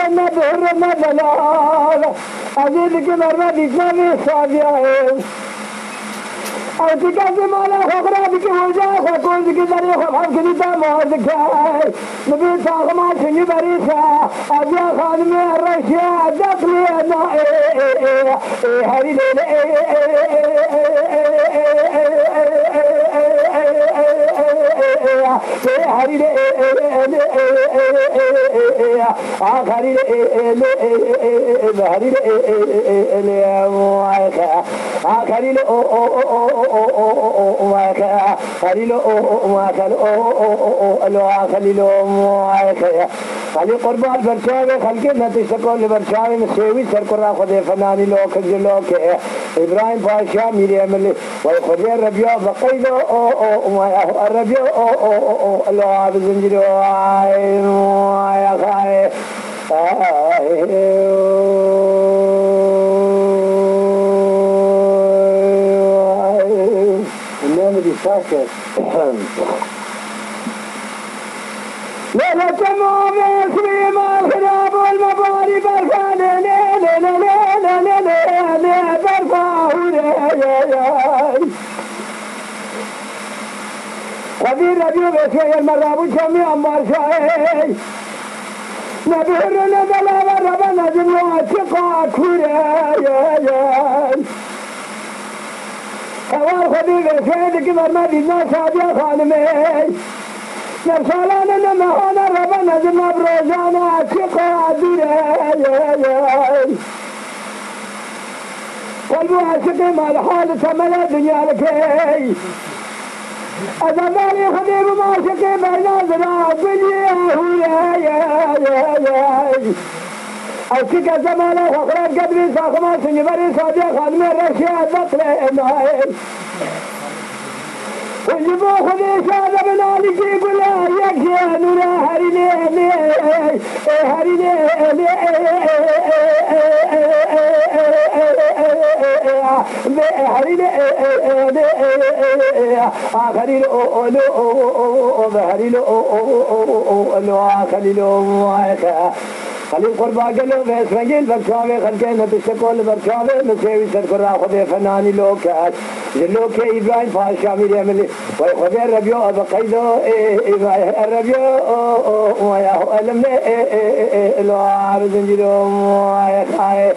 كنا بهر مدلال عزيز كمر ما بيسنا بيصابيه او تكاد مالا خبرا بك وجا خكوز کی دري خبر کی دماغ کای نبی ساخ ما سنگ بریسا اجا خان میں رشیا دخلی نا ہری لے ہری لے آخری لے ہری لے آخری لے خليل خلي قربان برشاوي خلقنا تشتكون لبرشاوي مسيوي سرقرا خذي فناني لوك جلوك إبراهيم باشا ميري أملي ويخذي الربيو بقيدو الربيو لو عاب الزنجرو يا خاي ساكت لا لا تمام اسمي ما الخراب والمباري برفان لا لا لا لا لا لا لا برفان خبير ربيو بشوي المرابو شمي عمار شاي نبيرنا دلا وربنا جمعات قاكوري خوار خبيب شهد كبر ما بينا شاديا خانمي نرسالانا نمهانا ربنا جمع بروزانا عشقا ديري قلبو عشقي مال حال سملا دنيا لكي أدماني خبيب ما عشقي بينا زرا بليه أوكيك زمانا وخرات قدري ساخما سنجبري صاديا خادمي الرشيا دقلي وجبو خذي شاد من عليكي بلا يكي نورا هريني هريني خليل خليل قربا قالوا بس مجيل برشاوي خلقنا تشكول برشاوي مسيوي سرقرا خذي فناني لوكات لوكي إبراهيم فاشا ميري أملي ويخذي الربيو بقيدو الربيو ويا ألمني لو عارض نجيلو ويا خاي